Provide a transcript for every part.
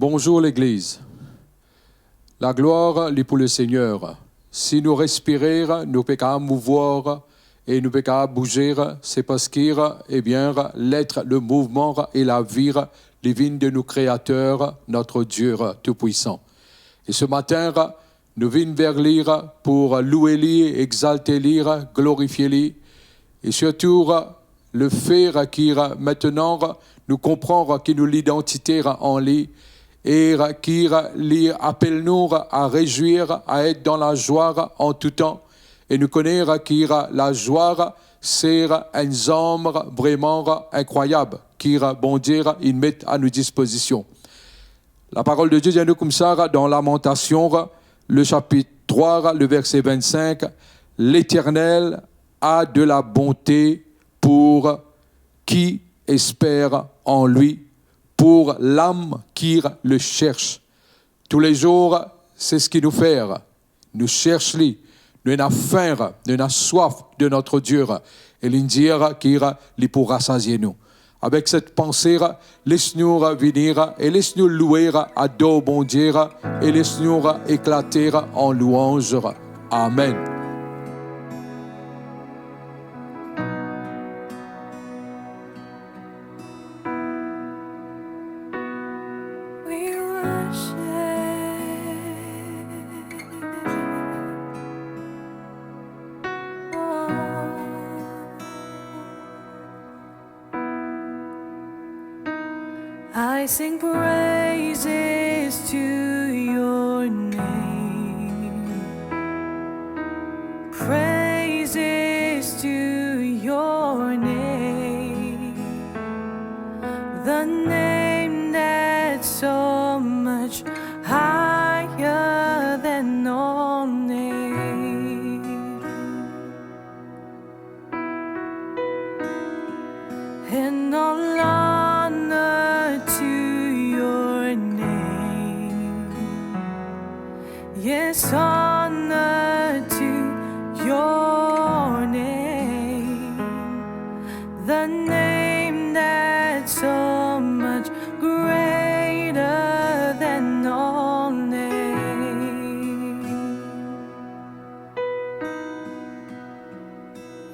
Bonjour l'Église. La gloire est pour le Seigneur. Si nous respirons, nous pouvons mouvoir et nous pouvons bouger, c'est parce que, l'être, le mouvement et la vie, les vignes de nos créateurs, notre Dieu Tout-Puissant. Et ce matin, nous venons vers lui pour louer lui, exalter lui, glorifier lui. Et surtout, le faire qui maintenant nous comprend qui nous l'identité en lui et qui lui appelle nous à réjouir, à être dans la joie en tout temps. Et nous connaissons qui la joie, c'est un homme vraiment incroyable qui, bon Dieu, il met à nos dispositions. La parole de Dieu dit à nous comme ça dans Lamentation, le chapitre 3, le verset 25, « L'Éternel a de la bonté pour qui espère en lui, pour l'âme qui le cherche. » Tous les jours, c'est ce qu'il nous fait. Nous cherchons lui. Nous avons faim, nous avons soif de notre Dieu. Et l'Indien qui pour rassasier nous. Avec cette pensée, laisse-nous venir et laisse-nous louer à dos bon Dieu et laisse-nous éclater en louange. Amen. I sing praises to your name, praises to your name, the name that's so much higher than all names, and all honor to your name. Yes, honor to your name, the name that's so much greater than all names.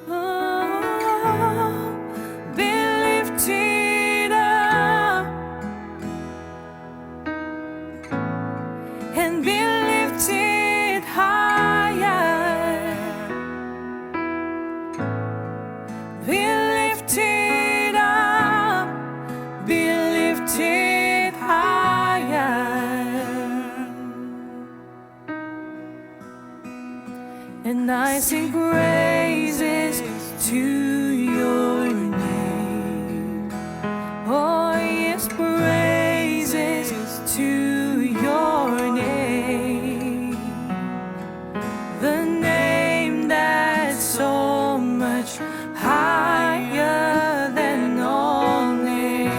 Oh, be lifted up and be lifted higher, be lifted up, be lifted higher. And I sing praises to your name. Oh yes, praises to your name, the name that's so much higher than all names.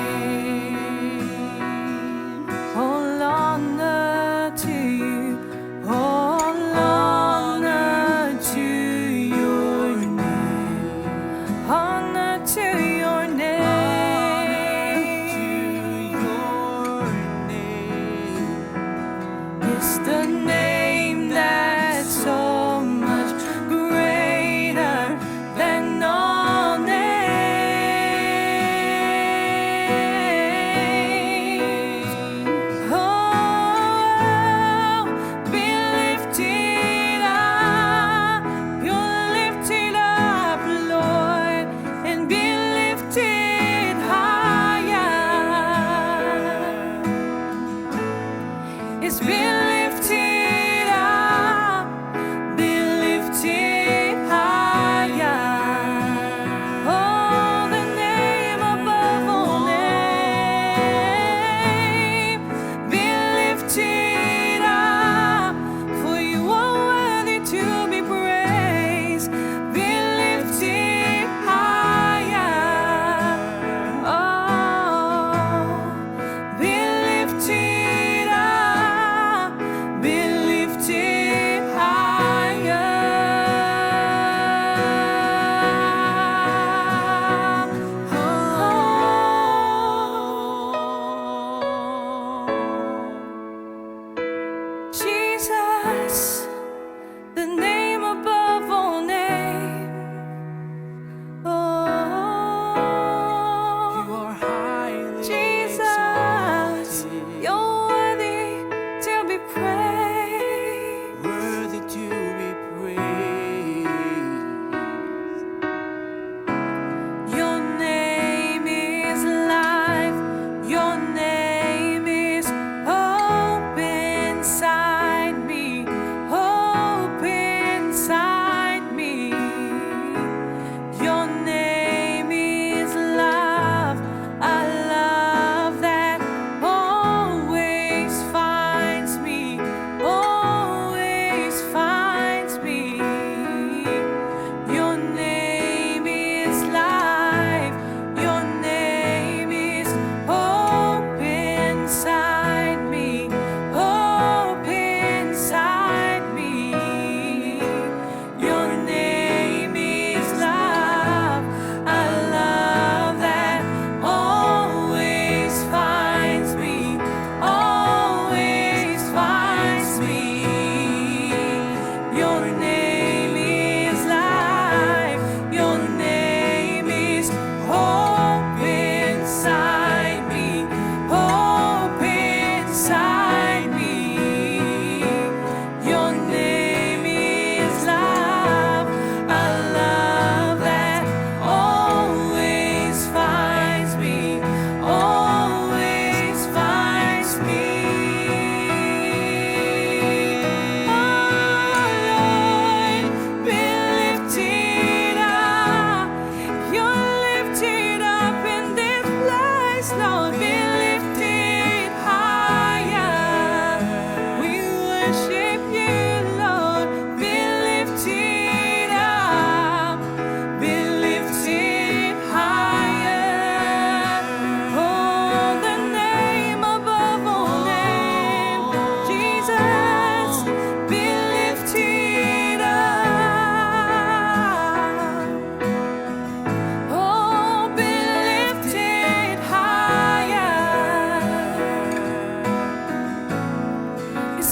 All honor to you, all honor to your name, honor to your name. It's the name that's so much greater than all names. Oh, be lifted up, you're lifted up, Lord, and be lifted higher. It's be lifted up, be lifted higher. Oh, the name above all name, be lifted up, for you are worthy to be praised. Be lifted higher. Oh, be lifted up,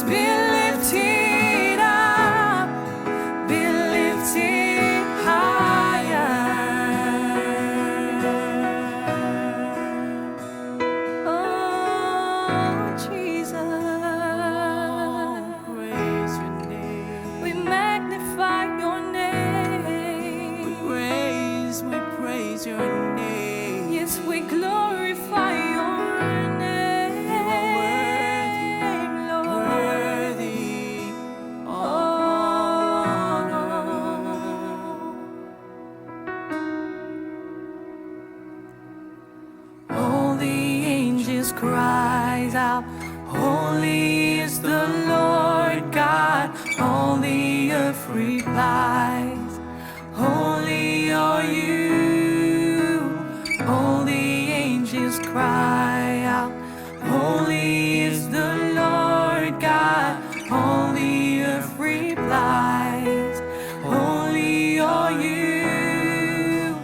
be lifted up, be lifted higher. Oh, Jesus, Praise your name. we magnify your name. We praise your name. Yes, we glorify your name, Lord. Worthy of honor. All the angels cries out, holy is the Lord God. All the earth replies, holy are you. All the angels cry out, holy is the Lord God. All the earth replies, holy are you.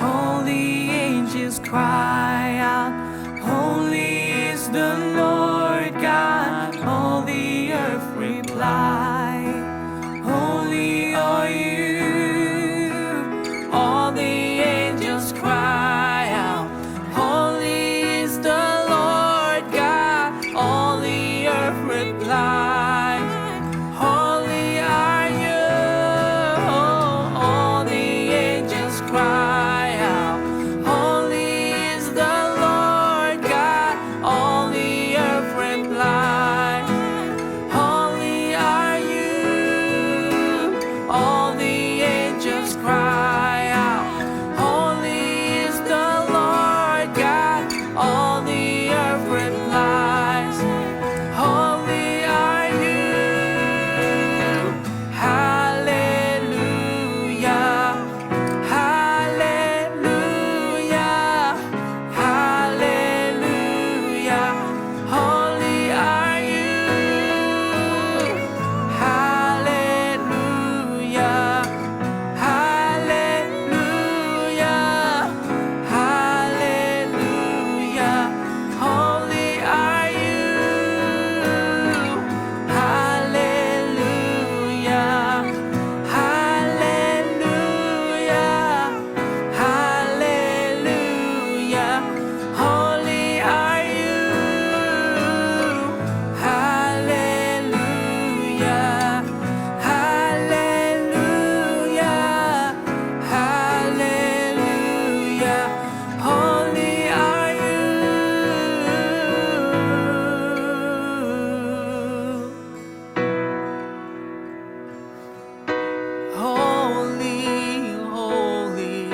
All the angels cry out, holy is the Lord God. All the earth reply, holy are you. All the angels cry out, holy is the Lord God. All the earth replies, holy are you. All the angels cry out, holy is the Lord God. All the earth replies, holy are you. All the angels cry out, holy is the Lord God. All the earth replies, holy are you. Hallelujah, hallelujah, hallelujah. Holy are you. Hallelujah, hallelujah, hallelujah. Holy are you. Hallelujah, hallelujah, hallelujah. Holy are you. Hallelujah, hallelujah, hallelujah. Holy are you. Holy, holy,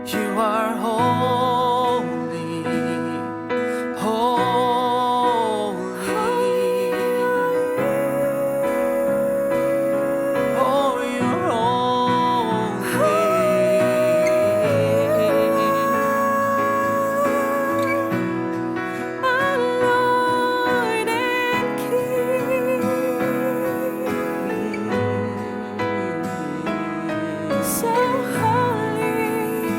you are holy, holy. Oh, you're holy. Our Lord and King, so holy,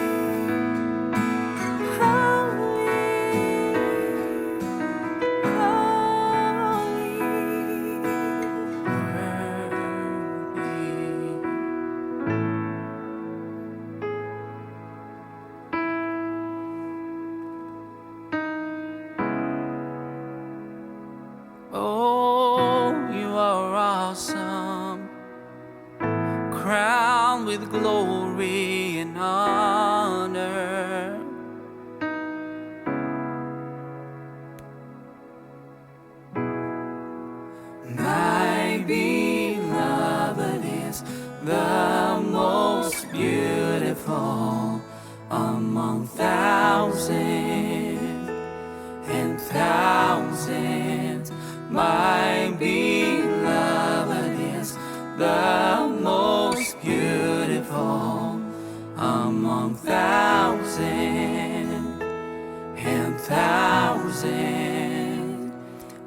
oh, you are awesome, crowned with glory and honor. My beloved is the most beautiful among thousands and thousands. My beloved is the most beautiful among thousands and thousands.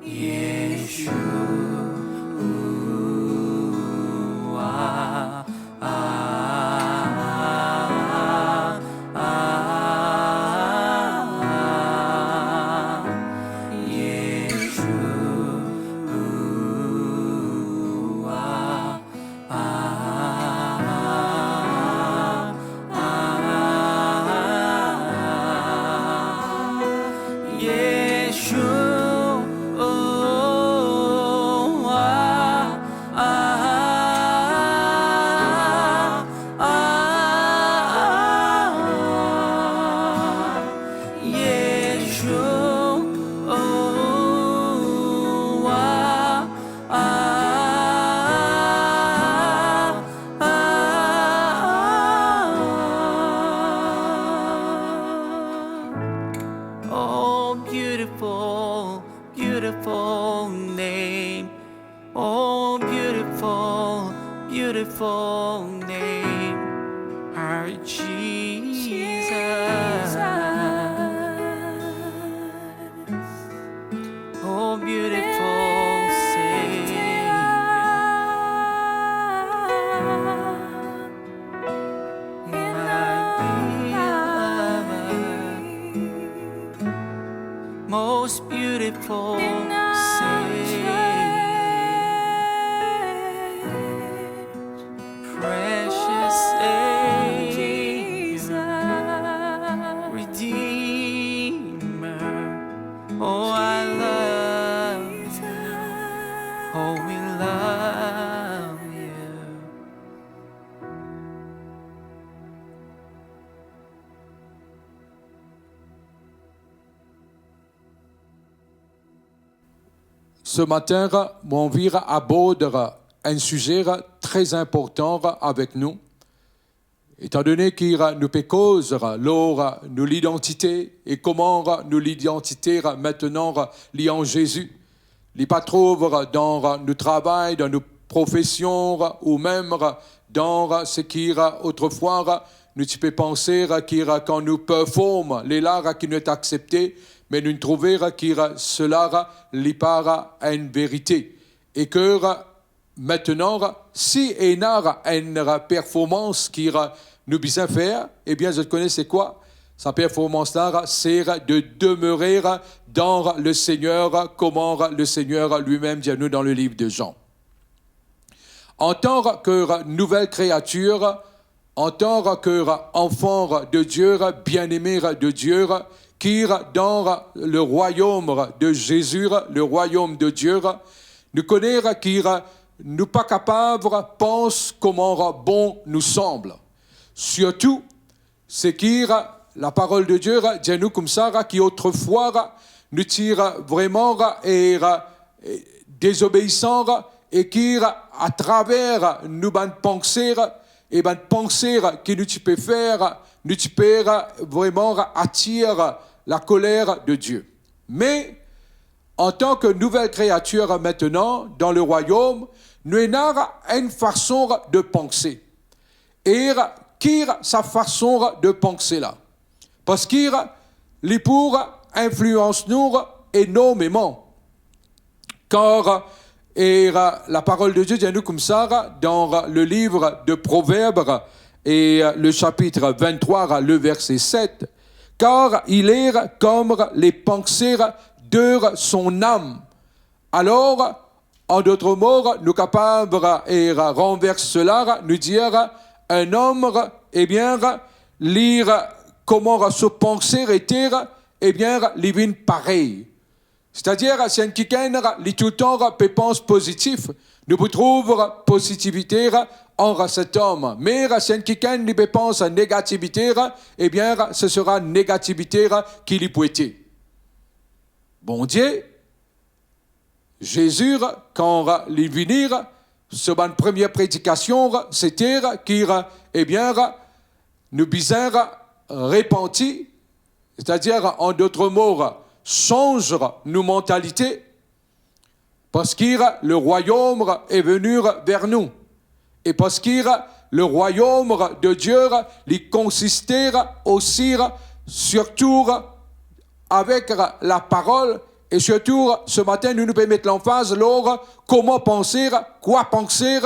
Yeshua. Oh, beautiful, beautiful name. Oh, beautiful, beautiful name. Our Jesus. Oh, beautiful Savior. Most beautiful Savior, precious Savior, Redeemer. Oh, I love you. Oh, we love you. Ce matin, mon envie aborde un sujet très important avec nous, étant donné qu'il nous peut causer lors de l'identité et comment nous l'identité maintenant liée en Jésus. Il pas trouve dans nos travail, dans nos professions ou même dans ce qui autrefois nous tu peux penser quand nous performons les lards qui nous est accepté, mais nous trouvons que cela n'est pas une vérité. Et que maintenant, si il y a une performance qui nous besoin faire, eh bien, je connais c'est quoi? Sa performance-là, c'est de demeurer dans le Seigneur, comment le Seigneur lui-même dit à nous dans le livre de Jean. En tant que nouvelle créature, en tant qu'enfant de Dieu, bien-aimé de Dieu, qui dans le royaume de Jésus, le royaume de Dieu, nous connaissons qui nous pas capables pense comment bon nous semble. Surtout, c'est qui la parole de Dieu dit nous comme ça qui autrefois nous tire vraiment et désobéissant et qui à travers nous penser et penser que nous peux faire nous peux vraiment attirer la colère de Dieu. Mais en tant que nouvelle créature maintenant dans le royaume, nous avons une façon de penser. Et qui sa façon de penser là? Parce qu'il les pour influence nous énormément. Car la parole de Dieu dit à nous comme ça dans le livre de Proverbes et le chapitre 23, le verset 7. Car il est comme les pensées de son âme. Alors, en d'autres mots, nous sommes capables de renverser cela, nous dire un homme, eh bien, lire comment se penser était, eh bien, livre pareil. C'est-à-dire, si un quelqu'un lit tout le temps pense positif, nous trouvons positivité en cet homme. Mais si un quelqu'un pense négativité, eh bien, ce sera négativité qui lui peut être. Bon Dieu, Jésus, quand il venir, sur ma première prédication, c'était qu'il, eh bien, nous besoin repentir, c'est-à-dire, en d'autres mots, change nos mentalités, parce que le royaume est venu vers nous. Et parce que le royaume de Dieu, il consistait aussi, surtout, avec la parole. Et surtout, ce matin, nous pouvons mettre l'emphase sur comment penser, quoi penser,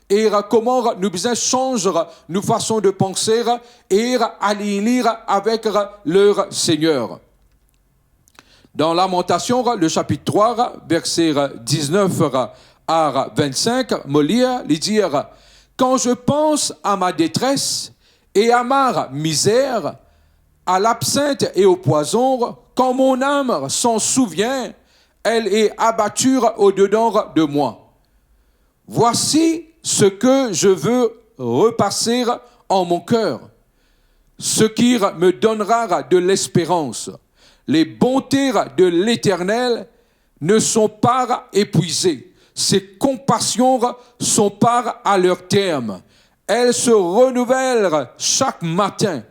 et comment nous besoin changer nos façons de penser et aligner avec leur Seigneur. Dans Lamentation, le chapitre 3, verset 19 à 25, Molière lui dit « Quand je pense à ma détresse et à ma misère, à l'absinthe et au poison, quand mon âme s'en souvient, elle est abattue au-dedans de moi. Voici ce que je veux repasser en mon cœur, ce qui me donnera de l'espérance. Les bontés de l'Éternel ne sont pas épuisées. Ses compassions sont pas à leur terme. Elles se renouvellent chaque matin.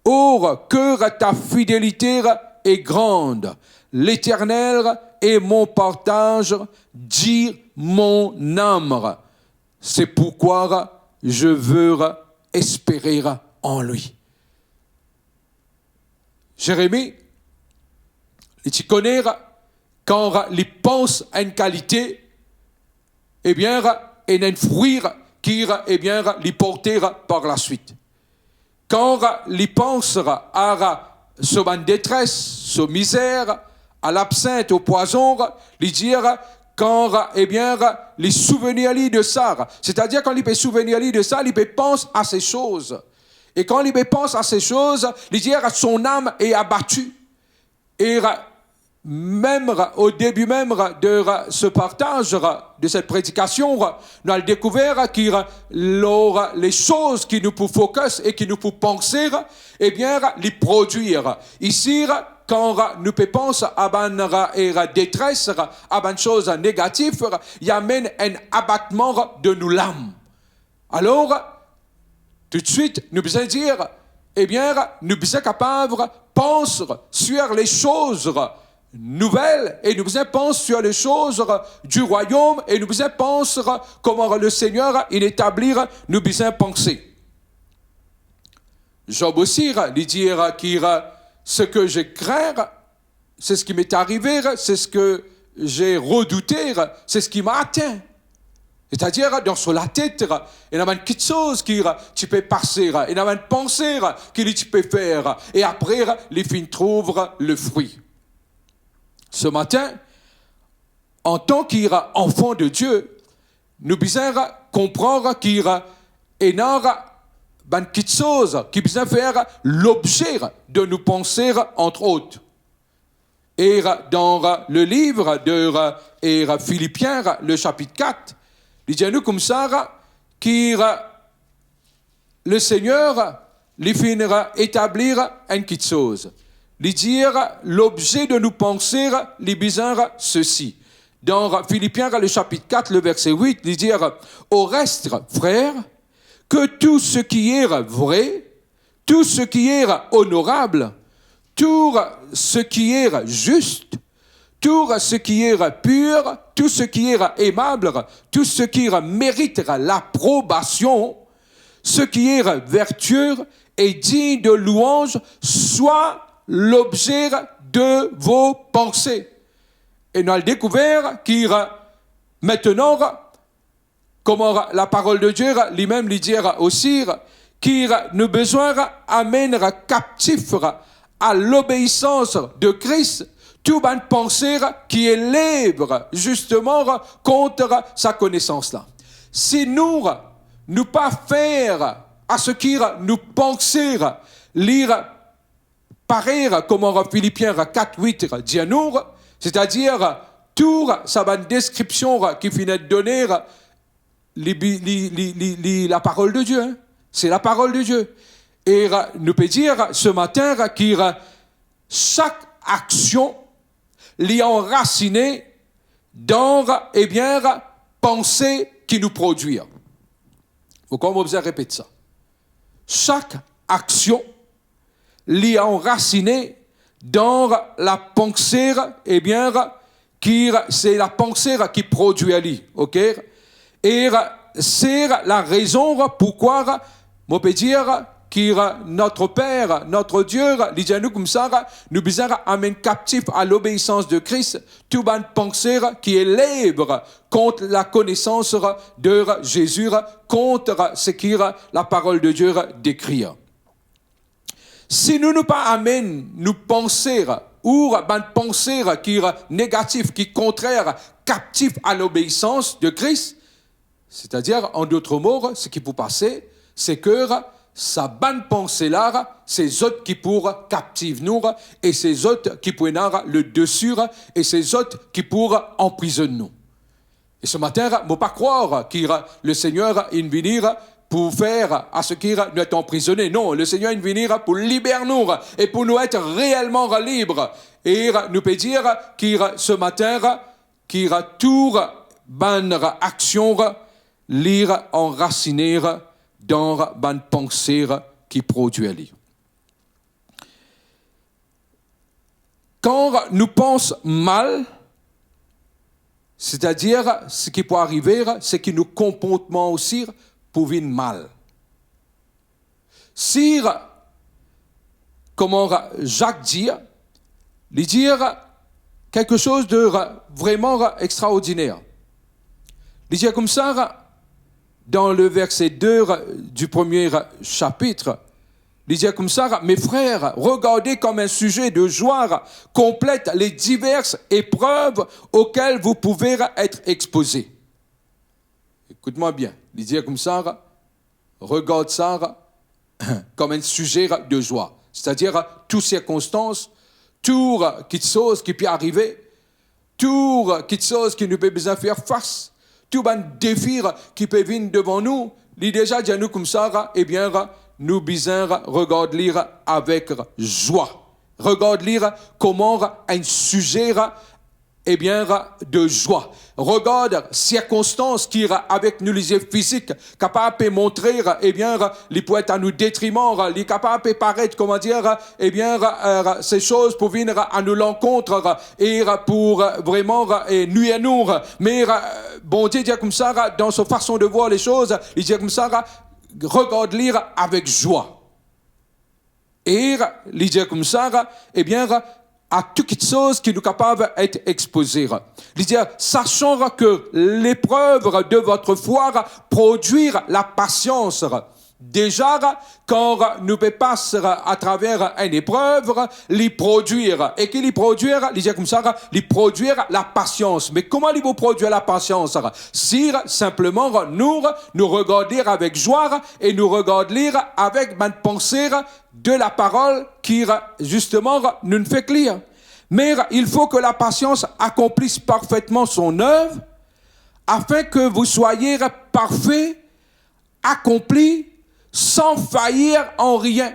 Or, que ta fidélité est grande. L'Éternel est mon partage, dit mon âme. C'est pourquoi je veux espérer en lui. Jérémie, il connaît quand il pense à une qualité, eh bien, et un fruit qui, eh bien, l'y porter par la suite. Quand il pense à sa détresse, sa misère, à l'absinthe, au poison, il dit quand, eh bien, les souvenirs de ça, c'est-à-dire quand il peut souvenir de ça, il peut penser à ces choses. Et quand il pense à ces choses, il dit son âme est abattue. Et même au début même de ce partage, de cette prédication, nous avons découvert que les choses qui nous peuvent focus et qui nous peuvent penser, eh bien, les produire. Ici, quand nous pensons à une détresse, à une chose négative, il y a même un abattement de nos l'âme. Alors, tout de suite, nous devons dire, eh bien, nous sommes capables de penser sur les choses nouvelles et nous devons penser sur les choses du royaume et nous devons penser comment le Seigneur il établit, nous devons penser. Job aussi, il dit que ce que je crains, c'est ce qui m'est arrivé, c'est ce que j'ai redouté, c'est ce qui m'a atteint. C'est-à-dire, dans la tête, il y a quelque chose que tu peux passer, il y a une pensée que tu peux faire, et après, les filles trouvent le fruit. Ce matin, en tant qu'enfant de Dieu, nous devons comprendre qu'il y a quelque chose qui peut faire l'objet de nos pensées, entre autres. Et dans le livre de Philippiens, le chapitre 4, il dit à nous comme ça, que le Seigneur lui finira établir une petite chose. Lui dire l'objet de nos pensées, lui bizarre ceci. Dans Philippiens, le chapitre 4, le verset 8, il dit au reste, frères, que tout ce qui est vrai, tout ce qui est honorable, tout ce qui est juste, tout ce qui est pur, tout ce qui est aimable, tout ce qui mérite l'approbation, ce qui est vertueux et digne de louange, soit l'objet de vos pensées. Et nous avons découvert qu'il maintenant, comme la parole de Dieu lui-même lui dit aussi, qu'il nous besoin d'amener captif à l'obéissance de Christ tout une pensée qui élève justement contre sa connaissance-là. Si nous ne pas faire à ce qui nous penser, lire pareil comme en Philippiens 4, 8 dit à nous, c'est-à-dire toute sa description qui finit de donner la parole de Dieu. Hein? C'est la parole de Dieu. Et nous peut dire ce matin que chaque action l'y enraciné dans, eh bien, pensée qui nous produit. Faut qu'on vous répète ça. Chaque action l'y enraciné dans la pensée, eh bien, c'est la pensée qui produit à lui, ok? Et c'est la raison pourquoi, on peut dire, notre Père, notre Dieu, il dit à nous comme ça, nous devons amener captif à l'obéissance de Christ, tout une pensée qui élève contre la connaissance de Jésus, contre ce qui la parole de Dieu décrit. Si nous ne pas amenons nous penser ou une pensée qui est négative, qui est contraire, captif à l'obéissance de Christ, c'est-à-dire, en d'autres mots, ce qui peut passer, c'est que sa bonne pensée-là, c'est autres qui pourront captiver nous, et c'est autres qui pourront le dessus, et c'est autres qui pourront emprisonner nous. Et ce matin, je ne peux pas croire que le Seigneur est venu pour faire à ce qui nous est emprisonné. Non, le Seigneur est venu pour libérer nous, et pour nous être réellement libres. Et nous peut dire que ce matin, qu'il y a toute bonne action, lire, enraciner, dans une pensée qui produit à lui. quand nous pensons mal, c'est-à-dire ce qui peut arriver, c'est que nos comportements aussi peuvent venir mal. Si, comment Jacques dit, il dit quelque chose de vraiment extraordinaire. Il dit comme ça, dans le verset 2 du premier chapitre, il dit comme ça, mes frères, regardez comme un sujet de joie complète les diverses épreuves auxquelles vous pouvez être exposés. Écoute-moi bien, il dit comme ça, regarde ça comme un sujet de joie. C'est-à-dire, toutes circonstances, toutes choses qui peuvent arriver, toutes choses qui nous peuvent besoin faire face, tout un défi qui peut venir devant nous, il déjà dit à nous comme ça, eh bien, nous besoin regarder lire avec joie. Regarde lire comment un sujet eh bien, de joie. Regarde circonstances qui, avec nous, les yeux physiques, capables de montrer, eh bien, les peut être à nous détriment, les capables de paraître, comment dire, eh bien, ces choses pour venir à nous l'encontre, et pour vraiment, nuire à nous. Mais, bon Dieu dit comme ça, dans sa façon de voir les choses, il dit comme ça, regarde lire avec joie. Et, il dit comme ça, eh bien, à toutes choses qui nous capables d'être exposées. Il dit, sachant que l'épreuve de votre foi produit la patience. Déjà, quand nous passons à travers une épreuve, les produire. Et qu'il y produire, il dit comme ça, les produire la patience. Mais comment il vous produire la patience? Si simplement nous regarder avec joie et nous regarder avec une pensée de la parole qui, justement, nous ne fait que lire. Mais il faut que la patience accomplisse parfaitement son œuvre afin que vous soyez parfaits, accomplis, sans faillir en rien.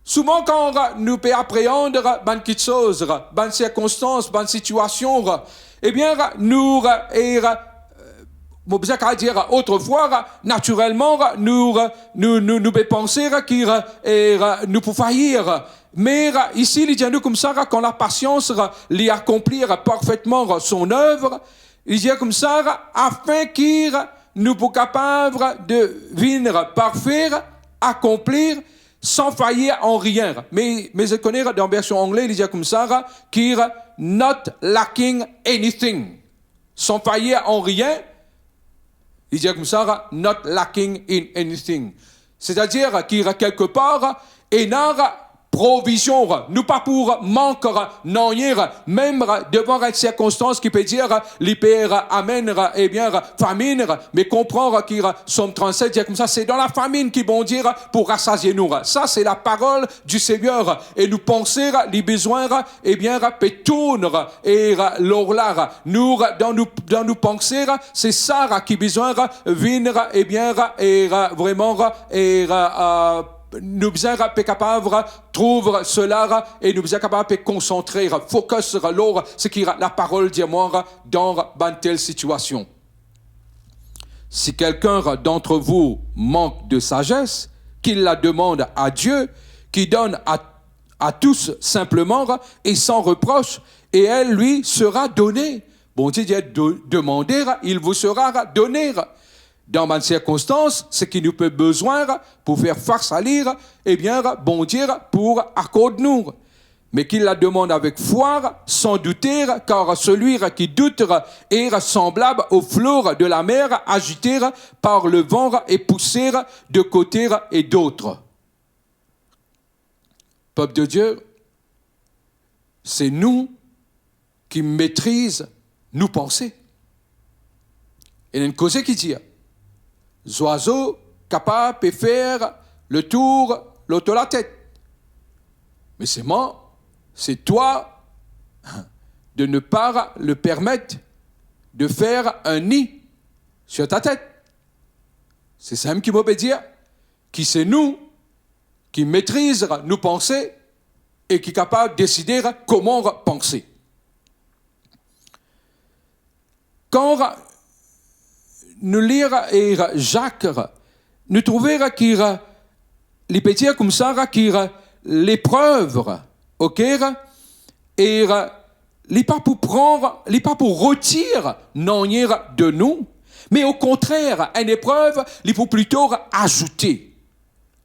Souvent, quand nous pouvons appréhender des choses, des circonstances, des situations, eh bien, nous, je dire autrefois, naturellement, nous penser qu'il nous pouvons faillir. Mais ici, il dit nous comme ça, quand la patience lui accomplir parfaitement son œuvre, il dit comme ça, afin qu'il nous soyons capables de venir parfaire, accomplir, sans faillir en rien. Mais je connais dans la version anglaise, il dit comme ça, qu'il not lacking anything. Sans faillir en rien, il dit comme ça, not lacking in anything. C'est-à-dire qu'il y a quelque part, énorme provision, nous pas pour manque, non, même devant une circonstance qui peut dire, l'hyper amène, eh bien, famine, mais comprendre qu'il Somme 37 dit comme ça, c'est dans la famine qu'ils vont dire pour rassasier nous. Ça, c'est la parole du Seigneur. Et nous penser les besoins, eh bien, pétourner, et l'orlar. Nous, dans nous penser, c'est ça qui besoin, venir, eh bien, et vraiment, et, nous sommes capables de trouver cela et nous sommes capables de concentrer, focus sur l'or, ce qui est la parole de moi dans une telle situation. Si quelqu'un d'entre vous manque de sagesse, qu'il la demande à Dieu, qui donne à tous simplement et sans reproche, et elle lui sera donnée. Bon Dieu dit, demandez, il vous sera donné. Dans une circonstance, ce qui nous peut besoin pour faire face à lire, eh bien, bon Dieu, pour accorder-nous. Mais qu'il la demande avec foi, sans douter, car celui qui doute est semblable au flot de la mer agité par le vent et poussé de côté et d'autre. Peuple de Dieu, c'est nous qui maîtrisons nos pensées. Et il y a une cause qui dit, les oiseaux capables de faire le tour de la tête. Mais c'est moi, c'est toi, de ne pas le permettre de faire un nid sur ta tête. C'est ça qui m'a dire, qui c'est nous, qui maîtrise nos pensées et qui est capable de décider comment penser. Quand nous lire et Jacques, nous trouver qu'il les petits comme ça, qu'il l'épreuve, ok, Et n'est pas pour prendre, n'est pas pour retirer non de nous, mais au contraire, une épreuve, il faut plutôt ajouter.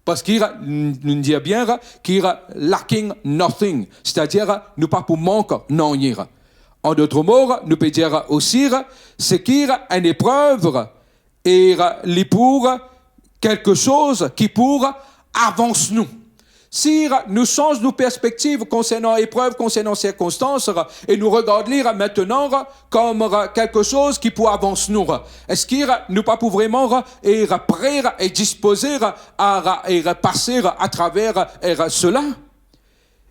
Parce qu'il nous dit bien qu'il y a lacking nothing, c'est-à-dire nous pas pour manquer non. En d'autres mots, nous pouvons dire aussi, c'est qu'il y a une épreuve et pour quelque chose qui pour avance nous. Si nous changeons nos perspectives concernant l'épreuve, concernant circonstances, et nous regardons maintenant comme quelque chose qui peut avancer nous, est-ce qu'il nous pas pour vraiment être prêts et disposés à passer à travers cela?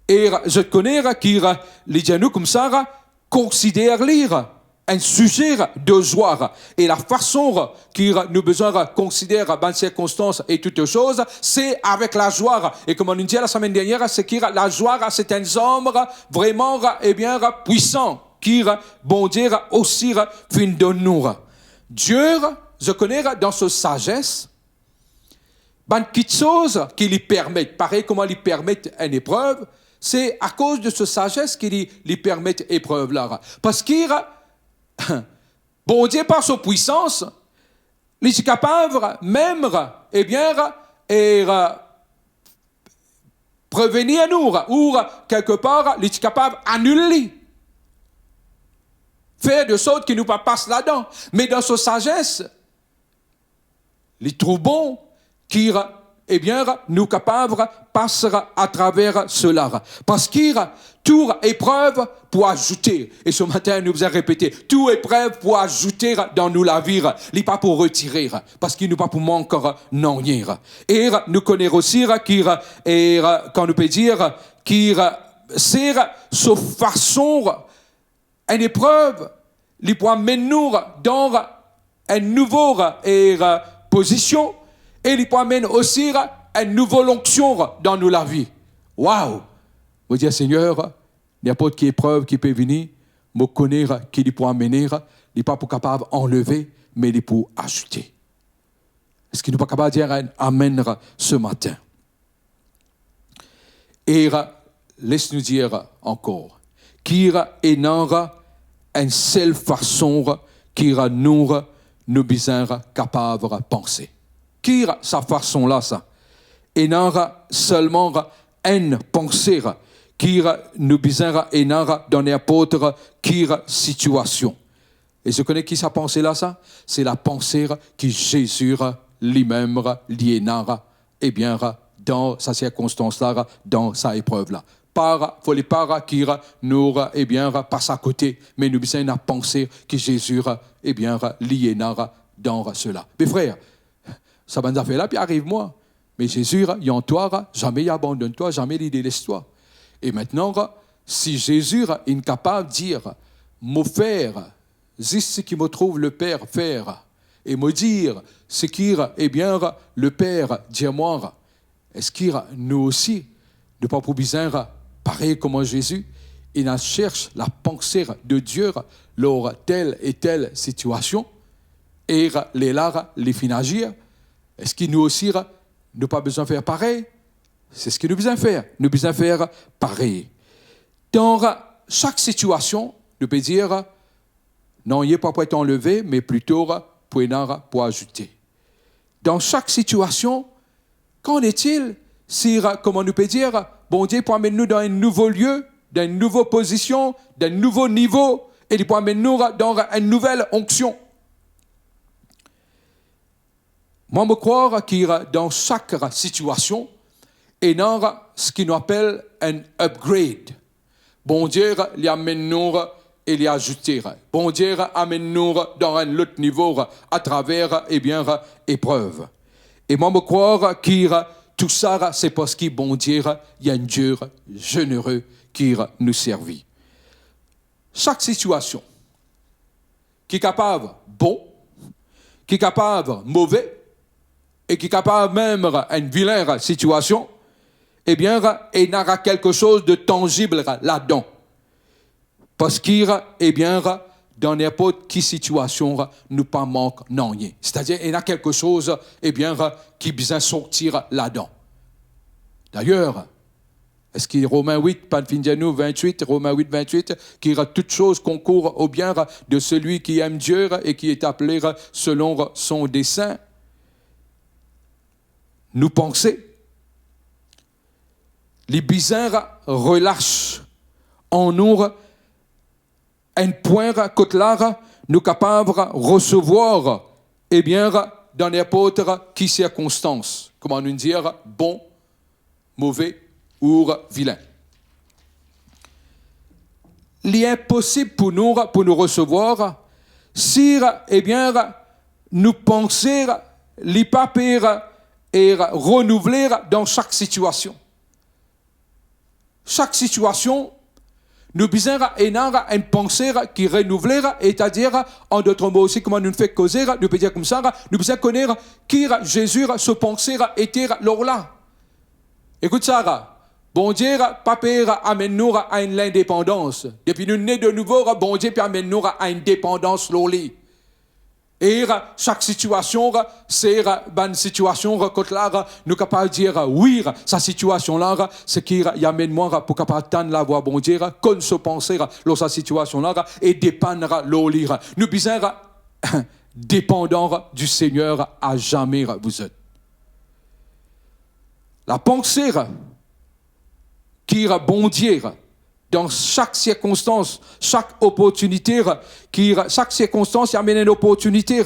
Et je connais qui les gens comme ça considèrent lire un sujet de joie. Et la façon que nous besoin de considérer dans les circonstances et toutes choses, c'est avec la joie. Et comme on nous dit la semaine dernière, c'est que la joie, c'est un homme vraiment, puissant, qui, bon Dieu, aussi, fin de nous. Dieu, je connais dans sa sagesse, quelque chose qui lui permet, pareil comment lui permet une épreuve, c'est à cause de sa sagesse qu'il lui permet épreuve là. Parce qu'il bon Dieu, par sa puissance, il est capable même, prévenir nous, ou quelque part, il est capable d'annuler. Faire de sorte qu'il nous passe là-dedans. Mais dans sa sagesse, il trouve bon qu'il nous capables passer à travers cela. Parce qu'il y a toute épreuve pour ajouter. Et ce matin, nous vous a répété, toute épreuve pour ajouter dans nous la vie. Il n'est pas pour retirer. Parce qu'il n'est pas pour manquer non rien. Et nous connaissons aussi quand nous peut dire qu'il c'est sa façon, une épreuve, il peut amener nous dans une nouvelle position. Et il peut amener aussi une nouvelle onction dans nous la vie. Waouh! Vous dites, Seigneur, n'importe quelle épreuve qui peut venir, me connaître qu'il peut amener, il n'est pas pour capable d'enlever, mais il est pour ajouter. Est-ce qu'il n'est pas capable de dire un amen ce matin? Et laisse-nous dire encore, qu'il est une seule façon qu'il nous besoin capable de penser. Qui sa façon là ça et non seulement une pensée qui nous besoin et non dans n'importe quelle situation. Et je connais qui sa pensée là ça, c'est la pensée qui Jésus lui-même lié et bien dans sa circonstance là, dans sa épreuve là. Faut les pas qui nous passe à côté, mais nous besoin une pensée qui Jésus lié dans cela. Mes frères, ça va nous faire là, puis arrive-moi. Mais Jésus, il y a en toi, jamais il abandonne toi, jamais il délaisse toi. Et maintenant, si Jésus est capable de dire, me faire, c'est ce qui me trouve le Père faire, et me dire ce qui le Père dit à moi, est-ce qu'il nous aussi, ne pas pour besoin, pareil comme Jésus, il cherche la pensée de Dieu lors telle et telle situation, et les là, les fin agir. Est-ce qu'il nous aussi, nous pas besoin de faire pareil? C'est ce que nous besoin de faire. Nous besoin de faire pareil. Dans chaque situation, nous pouvons dire, non, il n'est pas pour être enlevé, mais plutôt pour ajouter. Dans chaque situation, qu'en est-il si, comment nous pouvons dire, bon Dieu pour amener nous dans un nouveau lieu, dans une nouvelle position, dans un nouveau niveau, et il pour amener nous dans une nouvelle onction? Moi, je crois qu'il y a dans chaque situation, il y a ce qu'on appelle un upgrade. Bon Dieu, il amène nous et il ajoute. Bon Dieu amène nous dans un autre niveau à travers, épreuve. Et moi, je crois que tout ça, c'est parce que bon Dieu, il y a un Dieu généreux qui nous servit. Chaque situation qui est capable bon, qui est capable mauvais, et qui est capable même une vilaine situation, il y aura quelque chose de tangible là-dedans. Parce qu'il dans n'importe quelle situation, nous pas manque non rien. C'est-à-dire, il y a quelque chose, qui besoin sortir là-dedans. D'ailleurs, Est-ce qu'il Romains 8, Panfindiano 28, Romains 8, 28, qui ira toute chose concourt au bien de celui qui aime Dieu et qui est appelé selon son dessein? Nous pensons, les bizarres relâchent en nous un point que là, nous capables de recevoir, eh bien, dans n'importe quelle circonstance. Comment nous dire, bon, mauvais ou vilain. L'impossible pour nous recevoir, si, eh bien, nous penser, les papiers et renouveler dans chaque situation. Chaque situation, nous besoin une pensée qui renouvelle, c'est-à-dire, en d'autres mots aussi, comment nous fait causer, nous pouvons dire comme ça, nous besoin connaître qui Jésus, ce pensée était là. Écoute ça, bon Dieu, papa amène-nous à l'indépendance. Depuis nous nés de nouveau, bon Dieu amène-nous à une dépendance loli. Et chaque situation, c'est une situation que là, nous sommes capables de dire oui, sa situation-là, c'est qui amène moi pour capable attendre la voix, bon Dieu, qu'on se penser dans sa situation-là et dépendre l'oli. Nous besoin dépendants du Seigneur à jamais vous êtes. La pensée qui bon Dieu dans chaque circonstance, chaque opportunité, chaque circonstance y amène une opportunité.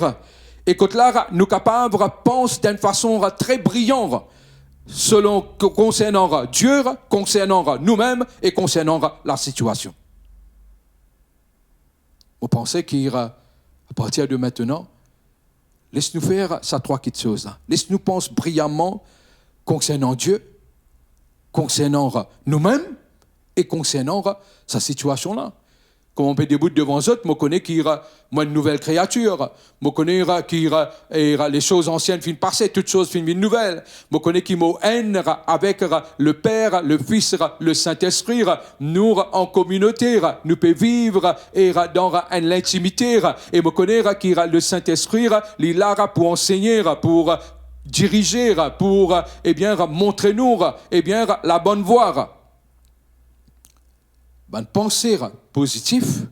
Et que là, nous capables de penser d'une façon très brillante, concernant Dieu, concernant nous-mêmes et concernant la situation. Vous pensez qu'à partir de maintenant, laisse-nous faire ces trois petites choses-là. Laisse-nous penser brillamment concernant Dieu, concernant nous-mêmes, et concernant sa situation-là. Comme on peut débouter devant eux, je connais qu'il y a une nouvelle créature. Je connais qu'il y a les choses anciennes finissent passer, toutes choses finissent nouvelles. Je connais qu'il y a haine avec le Père, le Fils, le Saint-Esprit. Nous, en communauté, nous pouvons vivre dans l'intimité. Et je connais qu'il y a le Saint-Esprit, il est là pour enseigner, pour diriger, pour montrer nous la bonne voie. Bonne pensée positive,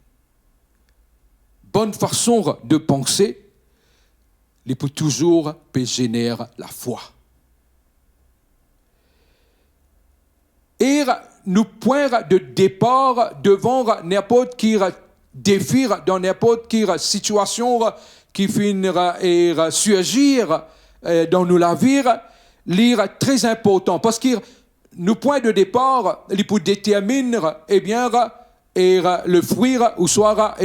bonne façon de penser, il peut toujours générer la foi. Et nous point de départ devant n'importe qui défi, dans n'importe quelle situation qui finira et surgir dans nous la vie, c'est très important parce que nos points de départ, ils peuvent déterminer le fruit ou soit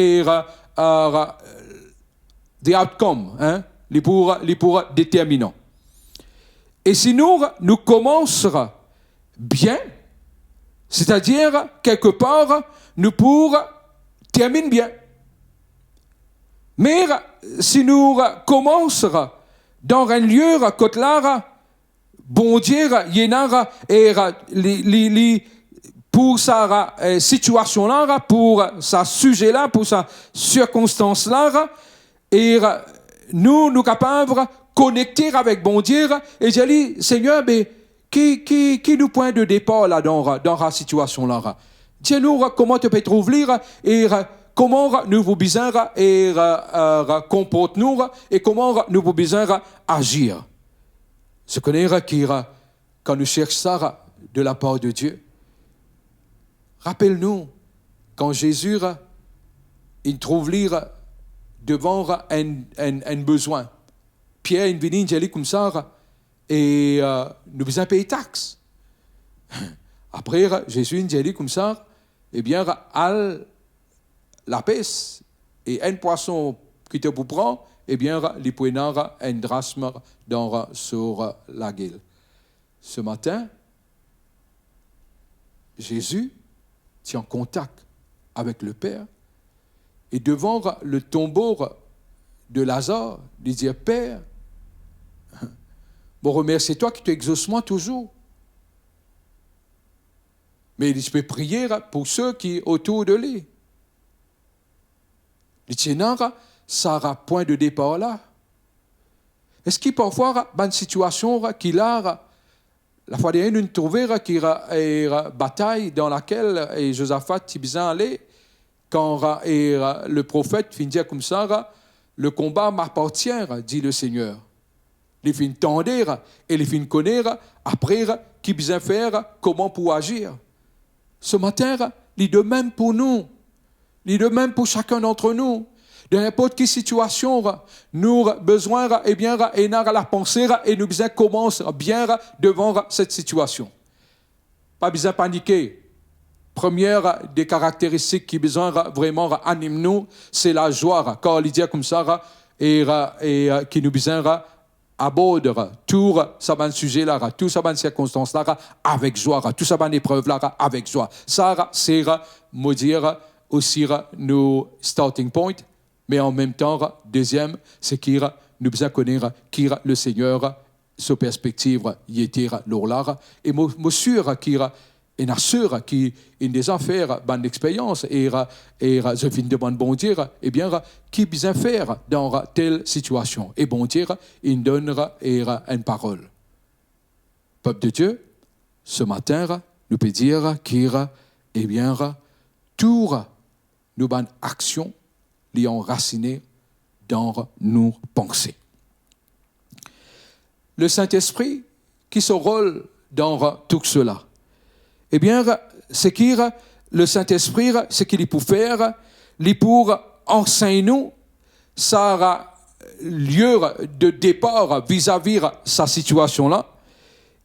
the outcome, les pour déterminant. Et si nous commençons bien, c'est-à-dire quelque part, nous pour terminer bien. Mais si nous commençons dans un lieu côté là, bon Dieu, Yénara, et pour sa situation-là, pour sa sujet-là, pour sa circonstance-là, et nous capables de connecter avec bon Dieu, et j'ai dit, Seigneur, mais qui nous point de départ là dans la situation-là? Dis-nous comment tu peux trouver et comment nous vous besoin et comporter-nous et comment nous vous besoin agir. Ce qu'on est qui, quand nous cherchons ça de la part de Dieu, rappelle-nous, quand Jésus, il trouve lire devant un besoin. Pierre, il vient dire comme ça, et nous besoin payer taxes. Après, Jésus, il dit comme ça, eh bien, al la pêche et un poisson qui te vous prend, eh bien, les poignards un drachme sur la gueule. Ce matin, Jésus tient en contact avec le Père et devant le tombeau de Lazare, il dit, Père, bon, remercie toi qui t'exauces moi toujours. Mais je peux prier pour ceux qui sont autour de lui. Il dit, non, ça n'aura point de départ là. Est-ce qu'il peut avoir une situation qu'il a la fois dernière, nous trouvons qu'il y a une bataille dans laquelle Josaphat Tibizan allait, quand le prophète finit dire comme ça, le combat m'appartient, dit le Seigneur. Il finit tendre et il finit connaître après qui besoin faire, comment pour agir. Ce matin, il est de même pour nous, il est de même pour chacun d'entre nous. Dans n'importe quelle situation, nous avons besoin et la pensée et nous besoin commencer bien devant cette situation. Pas besoin de paniquer. Première des caractéristiques qui besoin vraiment anime nous, c'est la joie. Quand il dit comme ça et qui nous besoin aborder tout ça ban sujet là, tout ça ban circonstance là avec joie, tout ça ban épreuve là avec joie. Ça c'est me dire aussi nos starting point. Mais en même temps, deuxième, c'est qu'il nous besoin connaître qui le Seigneur, sa perspective, y était l'orlar. Et je suis sûr qu'il y a sûr qui une des affaires, bonne expérience, et je viens de bon Dieu, eh bien, qui besoin faire dans telle situation. Et bon Dieu, il donnera une parole. Peuple de Dieu, ce matin, nous peut dire qu'il eh bien, tout nos bonnes actions les enraciner dans nos pensées. Le Saint-Esprit, qui se rôle dans tout cela, eh bien, c'est qu'il, le Saint-Esprit, ce qu'il peut faire, il pour enseigner nous, ça lieu de départ vis-à-vis sa situation-là,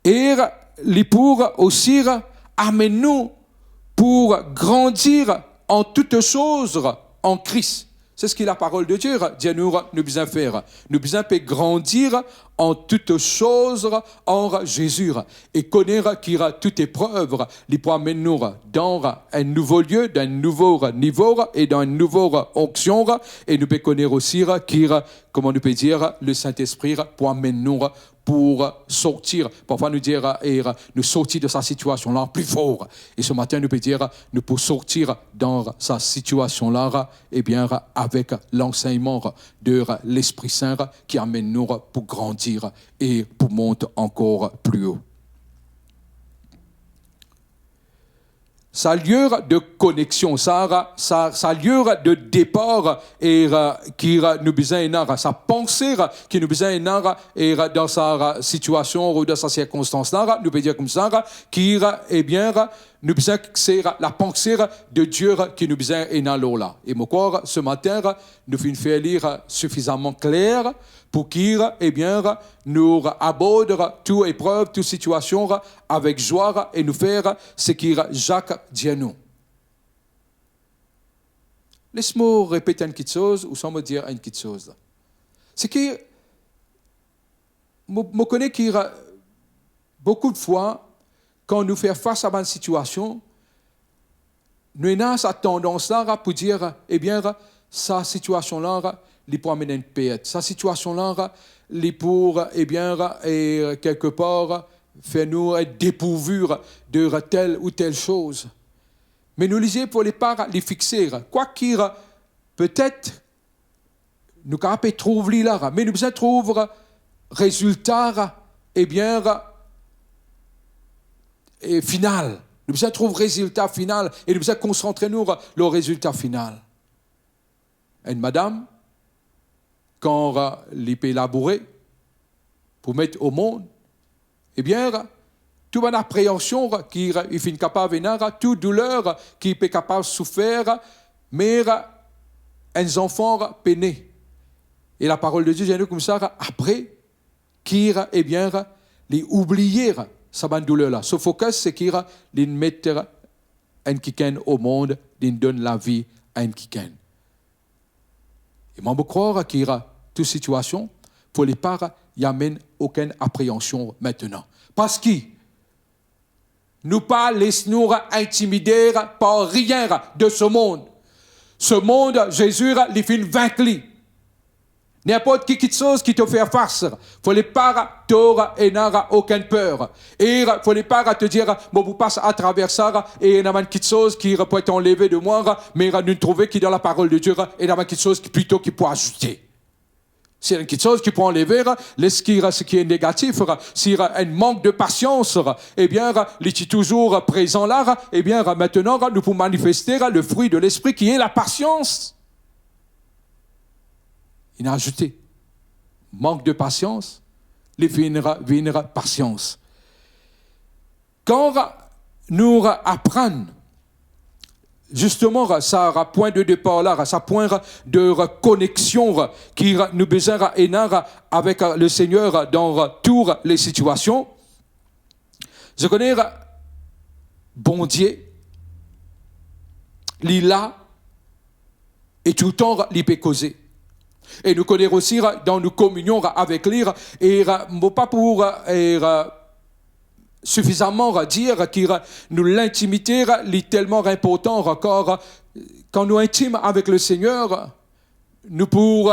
et il pour aussi amener nous pour grandir en toutes choses en Christ. C'est ce que la parole de Dieu dit nous besoin faire. Nous besoin grandir en toutes choses en Jésus et connaître qu'il y a toute épreuve, il peut amener nous dans un nouveau lieu, dans un nouveau niveau et dans une nouvelle onction et nous peut connaître aussi qu'il, comment nous peut dire, le Saint-Esprit pour amener nous pour sortir, parfois nous dire, nous sortir de sa situation-là plus fort. Et ce matin, nous peut dire, nous pouvons sortir dans sa situation-là, et bien, avec l'enseignement de l'Esprit Saint qui amène nous pour grandir et pour monter encore plus haut. Ça lieu de connexion, ça lieu de départ et qui nous besoin sa pensée qui nous besoin et dans sa situation ou dans sa circonstance là, nous peut dire comme ça qui est bien nous besoin c'est la pensée de Dieu qui nous besoin et dans l'eau là. Et mon corps ce matin nous fait faire lire suffisamment clair pour qu'il eh bien nous aborde toute épreuve, toute situation avec joie et nous faire ce qu'il Jacques dit à nous. Laisse-moi répéter une petite chose ou sans me dire une petite chose. C'est que je connais qu'il y a beaucoup de fois quand nous faisons face à une situation, nous avons cette tendance-là pour dire, eh bien, sa situation-là, il pour amener une paix. Sa situation-là, il pour, eh bien, et quelque part, faire nous être dépourvus de telle ou telle chose. Mais nous lisons pour les pas les fixer. Quoi qu'il peut-être, nous capables de trouver là, mais nous besoin trouver résultat, eh bien, et final. Nous besoin trouver résultat final et nous besoin concentrer nous le résultat final. Une madame, quand il peut labourer pour mettre au monde, eh bien, toute une appréhension qui est capable de venir, toute douleur qui est capable de souffrir, mais un enfant peiné. Et la parole de Dieu vient comme ça, après, qui eh bien, les oublier sa douleur là. Ce focus, c'est qu'il met un kiken au monde, il donne la vie à un kiken. Et moi, je crois qu'il y a toute situation, pour les parts, il n'y a même aucune appréhension maintenant. Parce que nous pas laissons-nous intimider par rien de ce monde. Ce monde, Jésus, il fait vaincre. N'importe quelle chose qui te fait face, il ne faut pas et n'aura aucune peur. Et il ne faut pas te dire, bon, vous passez à travers ça, et il y a une petite chose qui peut être enlevée de moi, mais nous trouvons que dans la parole de Dieu, il y a une petite chose qui plutôt qui peut ajouter. C'est quelque chose qui peut enlever ce qui est négatif. Si un manque de patience, eh bien, il est toujours présent là, eh bien, maintenant, nous pouvons manifester le fruit de l'esprit qui est la patience. Il a ajouté, manque de patience, les venir patience. Quand nous apprenons, justement, ça a point de départ là, ça point de connexion qui nous besoin avec le Seigneur dans toutes les situations. Je connais bon Dieu, il est là et tout le temps il peut causer. Et nous connaissons aussi dans nos communions avec lui et pas pour suffisamment dire que nous l'intimité est tellement important encore quand nous intimes avec le Seigneur, nous pour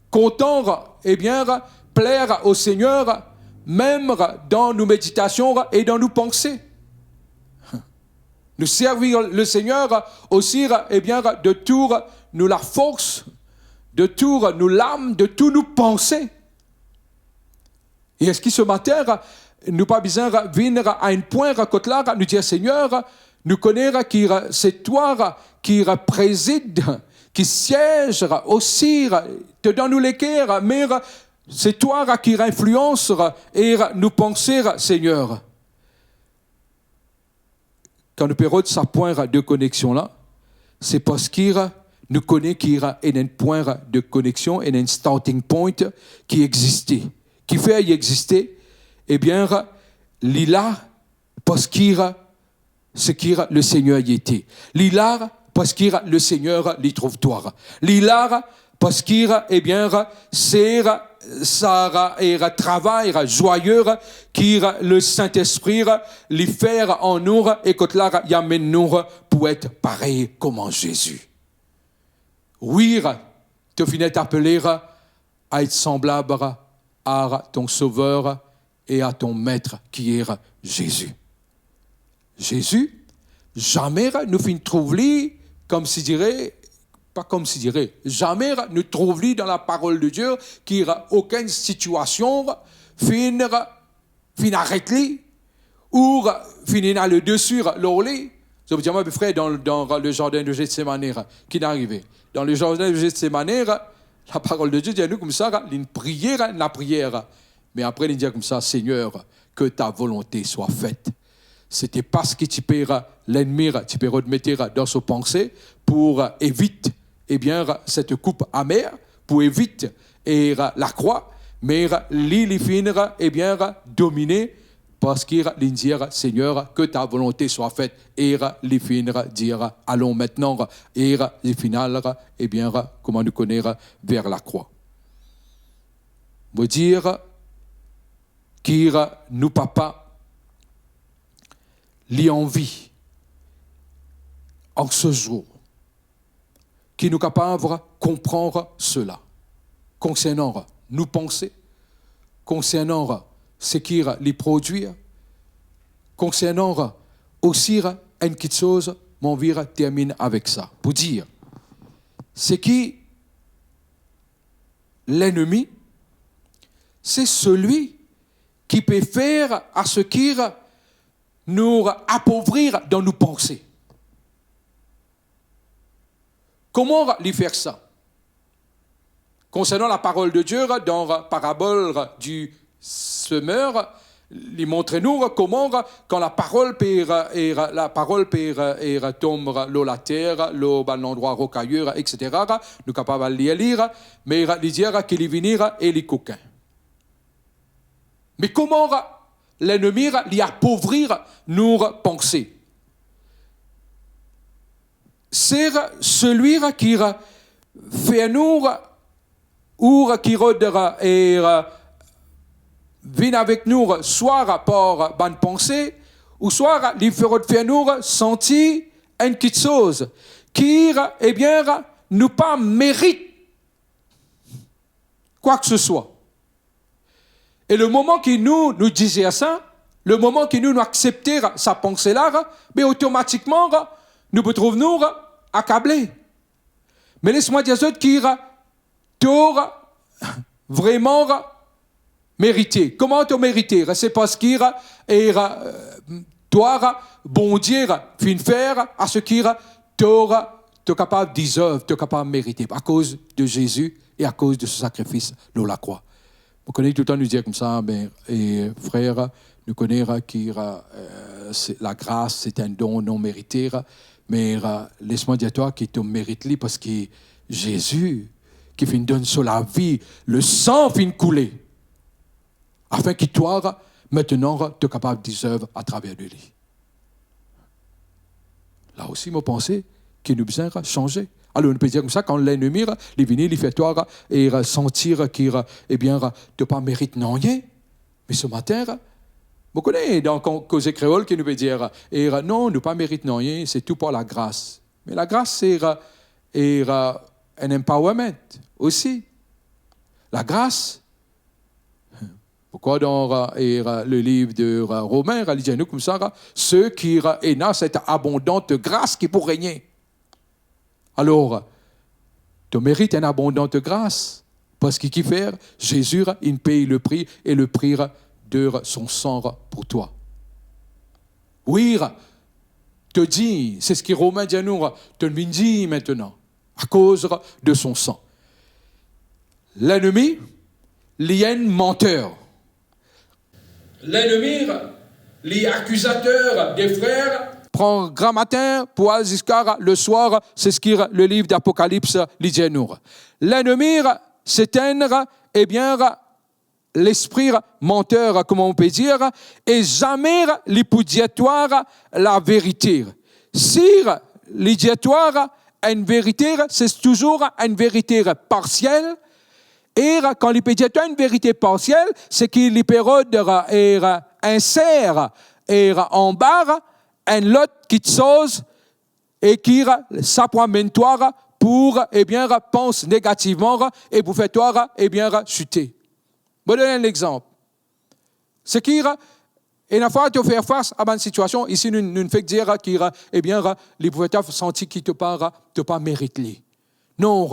content et bien plaire au Seigneur même dans nos méditations et dans nos pensées. Nous servir le Seigneur aussi et bien de tout nous la force, de tout nous l'âme, de tout nous penser. Et est-ce que ce matin nous pas besoin de venir à un point côté là, nous dire Seigneur, nous connaissons que c'est toi qui préside, qui siège aussi, te donne nous l'équerre, mais c'est toi qui influence et nous penser Seigneur. Quand nous perdons ce point de connexion là, c'est parce qu'il nous connaît qu'il y a un point de connexion et un starting point qui existait, qui fait y exister. Eh bien, l'ila, parce qu'il ce qui le Seigneur y était. L'ila, parce qu'il le Seigneur l'y trouve toi. L'ila, parce qu'il, eh bien, c'est ça un travail joyeux qui le Saint-Esprit l'y faire en nous et que là, y amène nous pour être pareil comme Jésus. Oui, te finis d'appeler à être semblable à ton Sauveur et à ton Maître qui est Jésus. Jésus, jamais nous finissons trouver, comme si dirait, pas comme si dirait, jamais nous trouvons dans la parole de Dieu qu'il n'y a aucune situation fin arrêter ou finir le dessus l'orler. Je vous dis, mes frères, dans le jardin de Gethsémane, qui est arrivé. Dans le jardin de Gethsémane, la parole de Dieu dit à nous comme ça, une prière, la prière. Mais après, il dit comme ça, Seigneur, que ta volonté soit faite. C'était parce que tu peux l'ennemi, tu peux remettre dans ses pensées pour éviter, eh bien, cette coupe amère, pour éviter la croix, mais l'île finira, eh bien, dominer, parce qu'il dit, Seigneur, que ta volonté soit faite, et il finira dire, allons maintenant, et il finira, eh bien, comment nous connaître vers la croix. Vous dire, qu'il nous papa, l'y envie, en ce jour, qui nous capable de comprendre cela, concernant nous penser, concernant ce qui les produire, concernant aussi une petite chose, mon vie termine avec ça, pour dire, c'est qui l'ennemi, c'est celui qui peut faire à ce qui nous appauvrir dans nos pensées. Comment lui faire ça? Concernant la parole de Dieu, dans la parabole du semeur, il montre-nous comment, quand la parole tombe l'eau la terre, l'eau dans l'endroit rocailleux, etc., nous sommes capables de lire, mais il dit qu'il y venir et les coquins. Mais comment l'ennemi lui appauvrir nos pensées? C'est celui qui fait nous ou qui vient avec nous soit rapport bonne pensée ou soit il fait nous sentir une petite chose qui eh bien nous pas mérite quoi que ce soit. Et le moment qu'il nous disait ça, le moment qu'il nous acceptait sa pensée-là, mais automatiquement, nous nous trouvons accablés. Mais laisse-moi dire ça, qu'il vraiment mérité. Comment tu mérité? C'est parce qu'il toi, bon Dieu, fin faire à ce qu'il t'es capable de deserve, t'es capable de mériter à cause de Jésus et à cause de ce sacrifice de la croix. Vous connaissez tout le temps nous dire comme ça, ben, et frère, nous connaissons que la grâce, c'est un don non mérité, mais laisse-moi dire toi qui te mérite parce que Jésus, qui fin donne sur la vie, le sang fin couler, afin que toi, maintenant, tu es capable de deserve à travers de lui. Là aussi, mon pensée, qui nous besoin changer. Alors, on peut dire comme ça, quand l'ennemi, il vient, il fait toi et sentir qu'il, eh bien, tu pas mérite non rien. Mais ce matin, vous connaissez dans cause créole qui nous peut dire, non, nous pas mérite non rien, c'est tout par la grâce. Mais la grâce, c'est un empowerment aussi. La grâce, pourquoi dans le livre de Romains, il dit nous comme ça, ceux qui ont cette abondante grâce qui pour régner. Alors, tu mérites une abondante grâce, parce qu'il qui fait, Jésus, il paye le prix, et le prix de son sang pour toi. Oui, te dit, c'est ce que Romains dit à nous, te le dit maintenant, à cause de son sang. L'ennemi, il y a un menteur. L'ennemi, les accusateurs des frères, prend grand matin pour aller jusqu'à le soir, c'est ce que le livre d'Apocalypse dit à nous. L'ennemi s'éteindre, eh bien, l'esprit menteur, comme on peut dire, et jamais l'hypodiatoire la vérité. Si l'hypodiatoire a une vérité, c'est toujours une vérité partielle. Et quand l'hypodiatoire a une vérité partielle, c'est qu'il insère en barre un lot qui chose et qui s'appromène-toi pour, eh bien, pense négativement et pour faire toi, eh bien, chuter. Je vais donner un exemple. C'est qu'il et une fois tu faire face à une situation, ici, nous ne fait dire qu'il, eh bien, les pouvoirs sentis qui te pas mérité. Non,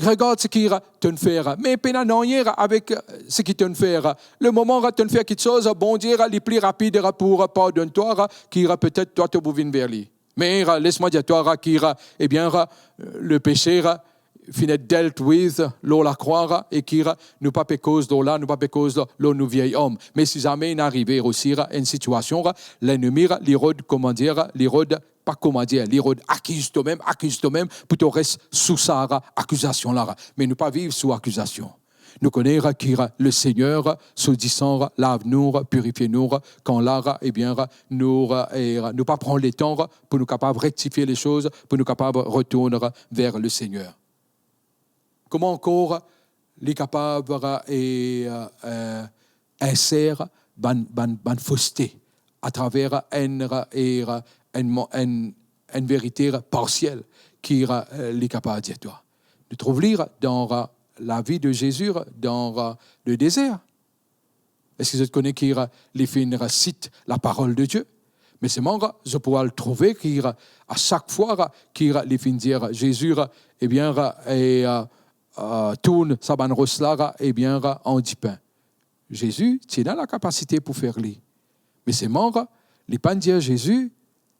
regarde ce qu'il te fait. Mais peine non avec ce qu'il te fait. Le moment où tu fais quelque chose, bon Dieu, le plus rapide pour pardonner toi, qui peut-être toi te bouvine vers lui. Mais laisse-moi dire toi, qui eh bien, le péché finit dealt with, l'eau la croire, et qui nous pas cause de là, nous pas cause de l'eau nous vieil homme. Mais si jamais il arrive aussi à une situation, l'ennemi, l'irode, comment dire, l'irode, pas comment dire, l'irode accuse toi-même, pour te rester sous sa accusation-là. Mais nous pas vivre sous accusation. Nous connaissons qui le Seigneur, se disant, lave-nous, purifie-nous, quand là, eh bien, nous pas prendre le temps pour nous capables de rectifier les choses, pour nous capables de retourner vers le Seigneur. Comment encore les capables et insère ban fausseté à travers une vérité partielle qui est capable de dire toi. Nous trouvons lire dans la vie de Jésus dans le désert. Est-ce que vous connaissez qui les fins cite la parole de Dieu? Mais c'est moi, je pourrais le trouver qui à chaque fois qui les fins dire Jésus, eh bien, tourne sa banne roslara, eh bien, en 10 pains. Jésus, tu as la capacité pour faire lui. Mais c'est moi, les pas dire Jésus,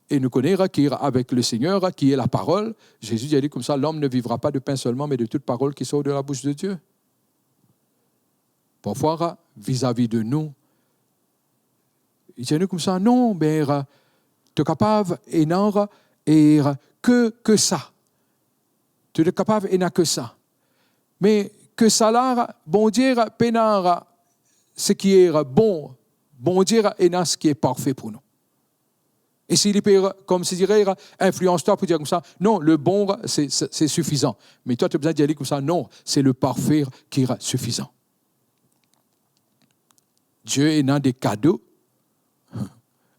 et nous connaissons qu'avec le Seigneur, qui est la parole, Jésus a dit comme ça, l'homme ne vivra pas de pain seulement, mais de toute parole qui sort de la bouche de Dieu. Parfois, vis-à-vis de nous, il dit comme ça, non, mais tu es capable et non, et que ça. Tu es capable et n'a que ça. Mais que ça là, bon Dieu, pénard, ce qui est bon Dieu, et n'a ce qui est parfait pour nous. Et s'il peut, comme se dirait, influence-toi pour dire comme ça, non, le bon, c'est suffisant. Mais toi, tu as besoin d'y aller comme ça, non, c'est le parfait qui est suffisant. Dieu est dans des cadeaux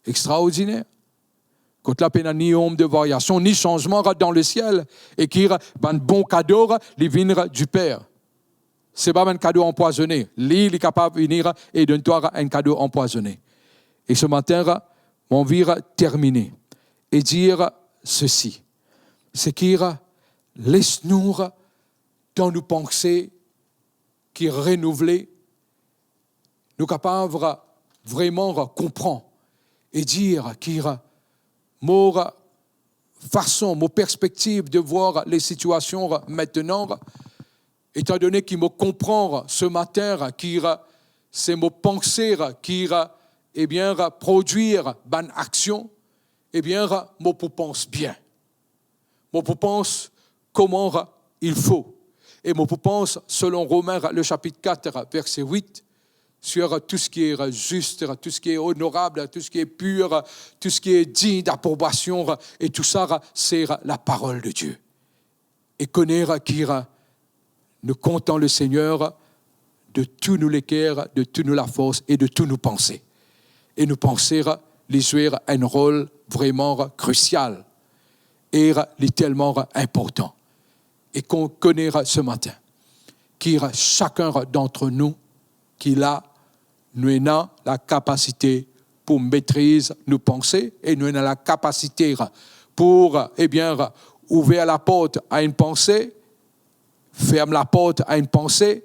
extraordinaires. Quand la peine ni ombre de variation, ni changement dans le ciel, et qui est un bon cadeau, les vins du Père. Ce n'est pas un cadeau empoisonné. Lui, il est capable de venir et donner toi un cadeau empoisonné. Et ce matin, mon vire terminer et dire ceci. C'est qu'il laisse-nous dans nos pensées qui est renouvelé, nous capables vraiment comprendre et dire qu'il mon façon, mon perspective de voir les situations maintenant, étant donné qu'il me comprend ce matin, c'est mon pensée qui produire une action, moi pense bien. Moi pense comment il faut. Et moi pense, selon Romains, le chapitre 4, verset 8, sur tout ce qui est juste, tout ce qui est honorable, tout ce qui est pur, tout ce qui est digne d'approbation, et tout ça, c'est la parole de Dieu. Et connaître qui nous comptons le Seigneur de tout nous l'équerre, de tout nous la force et de tout nous penser. Et nous penser les jouer un rôle vraiment crucial et tellement important. Et qu'on connaîtra ce matin, qu'il y a chacun d'entre nous qui nous avons la capacité pour maîtriser nos pensées et nous avons la capacité pour ouvrir la porte à une pensée, fermer la porte à une pensée,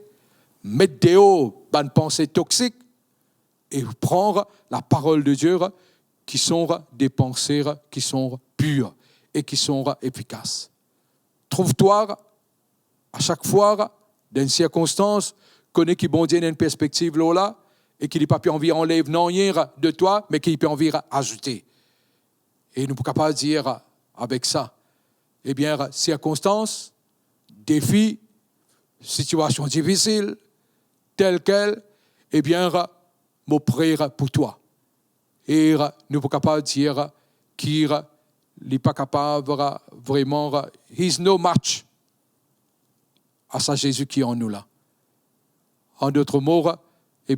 mettre dehors une pensée toxique et prendre la parole de Dieu qui sont des pensées qui sont pures et qui sont efficaces. Trouve-toi à chaque fois, dans une circonstance, connais qui bon Dieu dans une perspective là, et qu'il n'a pas pu envie enlever non rien de toi, mais qu'il peut envie ajouter. Et nous ne pouvons pas dire avec ça, circonstances, défis, situation difficile, telle quelle, mon prière pour toi. Et nous ne pouvons pas dire qu'il n'est pas capable vraiment, he's no match à ça Jésus qui est en nous là. En d'autres mots, il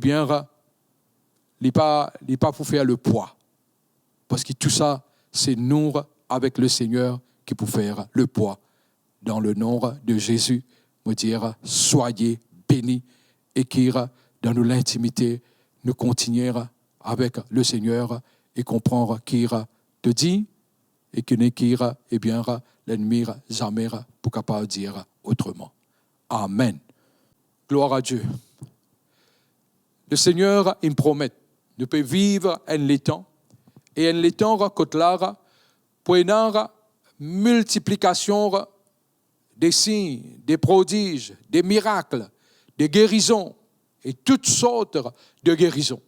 n'est pas pour faire le poids. Parce que tout ça, c'est nous avec le Seigneur qui peut faire le poids. Dans le nom de Jésus, me dire, soyez bénis et qu'il, dans l'intimité, nous continuons avec le Seigneur et comprendre qu'il te dit et que l'ennemi jamais pour capable dire autrement. Amen. Gloire à Dieu. Le Seigneur, il me promet, nous pouvons vivre en l'étang et en l'étang, côté là, pour une multiplication des signes, des prodiges, des miracles, des guérisons et toutes sortes de guérisons.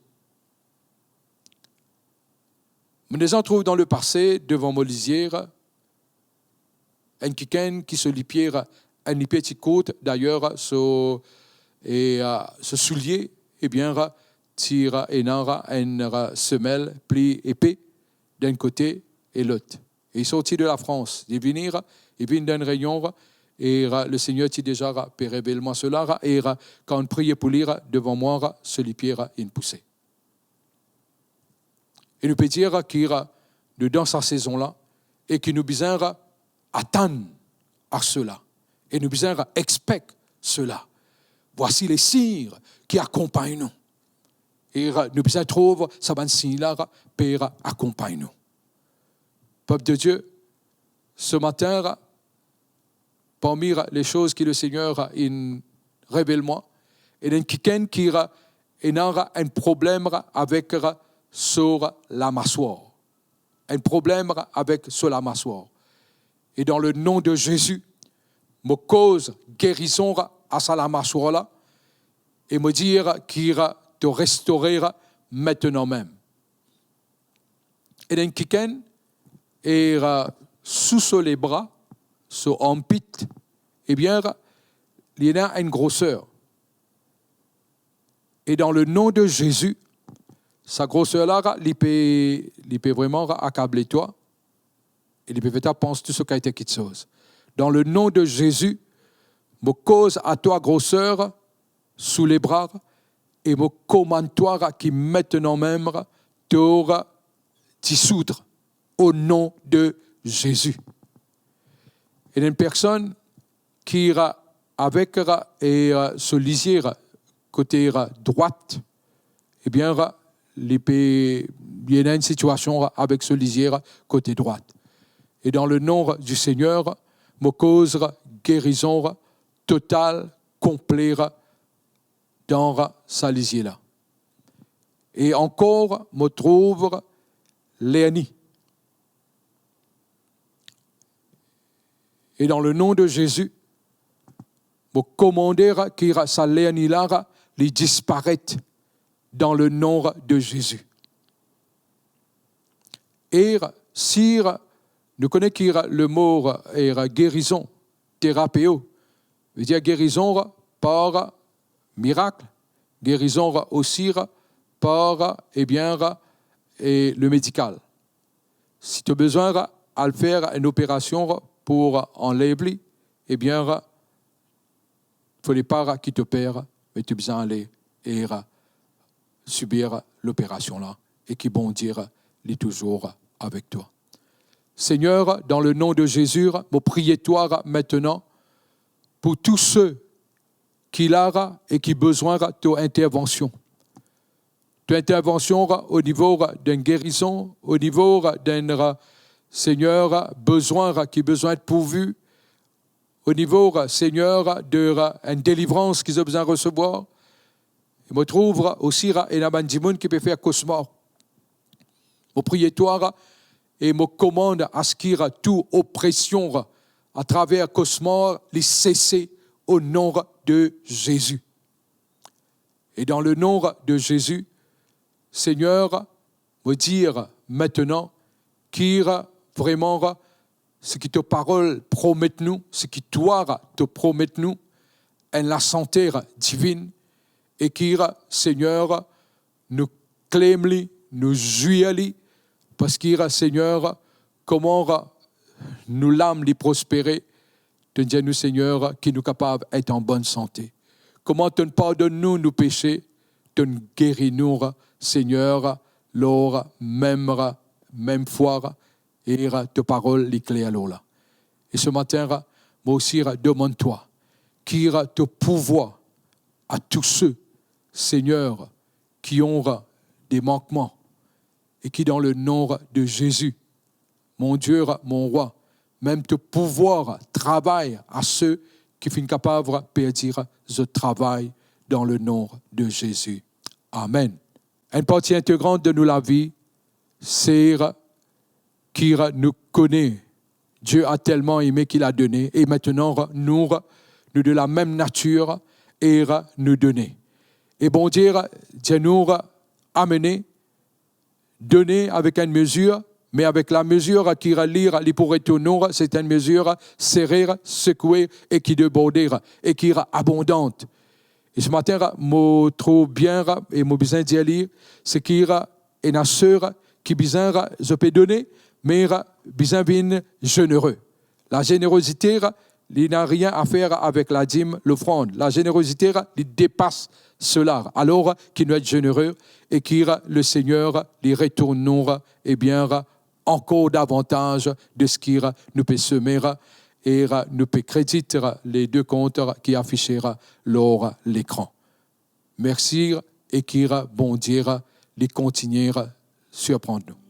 Nous nous en trouvons dans le passé, devant Molisier, un quelqu'un qui se lipiait une petite côte, d'ailleurs, ce soulier, tire une semelle pli épais d'un côté et l'autre. Et il sortit de la France. Il vient d'une réunion, et le Seigneur dit déjà, révèle-moi cela, et quand on priait pour lire, devant moi, ce lipier, il poussait. Et nous peut dire qu'il est dans sa saison-là, et qu'il nous besoin attendre à cela. Et nous besoin expecter cela. Voici les signes qui accompagnent nous. Et nous besoin trouver ça va signe-là pour accompagner nous. Peuple de Dieu, ce matin, parmi les choses que le Seigneur révèle-moi, il y a quelqu'un qui a un problème avec sur la mâchoire. Un problème avec sur la mâchoire. Et dans le nom de Jésus, me cause guérison à sa mâchoire là et me dire qu'il te restaurera maintenant même. Et dans quelqu'un est sous les bras, sous un pit, il y a une grosseur. Et dans le nom de Jésus, sa grosseur-là, il peut vraiment accabler toi. Et il peut faire penser tout ce qui a été quelque chose. Dans le nom de Jésus, me cause à toi grosseur sous les bras et me commande toi qui maintenant même te dissoudre au nom de Jésus. Et une personne qui ira avec et se lisier côté droite, il y a une situation avec ce lisier côté droite. Et dans le nom du Seigneur, me cause guérison totale, complète dans sa lisier là. Et encore, me trouve Léanie. Et dans le nom de Jésus, me commander que sa Léanie là, les disparaître dans le nom de Jésus. Et si nous connaissons le mot guérison, thérapéo, veut dire guérison par miracle, guérison aussi par le médical. Si tu as besoin de faire une opération pour enlever, il ne faut pas qu'il te perd, mais tu as besoin d'aller et subir l'opération là et qui bon dire est toujours avec toi. Seigneur, dans le nom de Jésus, je prie toi maintenant pour tous ceux qui l'ont et qui ont besoin de ton intervention. Ton intervention au niveau d'une guérison, au niveau d'un Seigneur besoin qui a besoin de pourvu, au niveau, Seigneur, d'une délivrance qu'ils ont besoin de recevoir. Je me trouve aussi un abandiment qui peut faire cauchemar. Je prie toi et me commande à ce qu'il y ait toute oppression à travers cauchemar, les cesser au nom de Jésus. Et dans le nom de Jésus, Seigneur, me dire maintenant qu'il y a vraiment ce qui te parole promet nous, ce qui toi te promet nous, en la santé divine, et qui, Seigneur, nous clême, nous jouit, parce qu'il, Seigneur, comment nous l'âme les prospérer, te dire nous, Seigneur, qui nous capables d'être en bonne santé. Comment te pardonne-nous nos péchés, te guéris-nous, Seigneur, lors même fois, et te parole les clés à l'eau là. Et ce matin, moi aussi, demande-toi, qui ira te pouvoir à tous ceux, Seigneur, qui ont des manquements et qui, dans le nom de Jésus, mon Dieu, mon roi, même te pouvoir travailler à ceux qui sont capables de perdre ce travail dans le nom de Jésus. Amen. Une partie intégrante de nous la vie, c'est qui nous connaît. Dieu a tellement aimé qu'il a donné. Et maintenant, nous de la même nature, et nous donner. Et bon Dieu nous amener, donner avec une mesure, mais avec la mesure qui lire, li pour étonner, c'est une mesure serrée, secouée et qui déborder et qui est abondante. Et ce matin, je trouve bien et je besoin d'y aller, c'est qu'il y a une sœur qui besoin je peux donner, mais besoin d'être généreux. La générosité, il n'a rien à faire avec la dîme, l'offrande. La générosité, il dépasse cela. Alors qu'il doit être généreux et qu'il le Seigneur les retournera encore davantage de ce qu'il nous peut semer et nous peut créditer les deux comptes qui affichera lors l'écran. Merci et qu'il bon Dieu les continuer surprendre nous.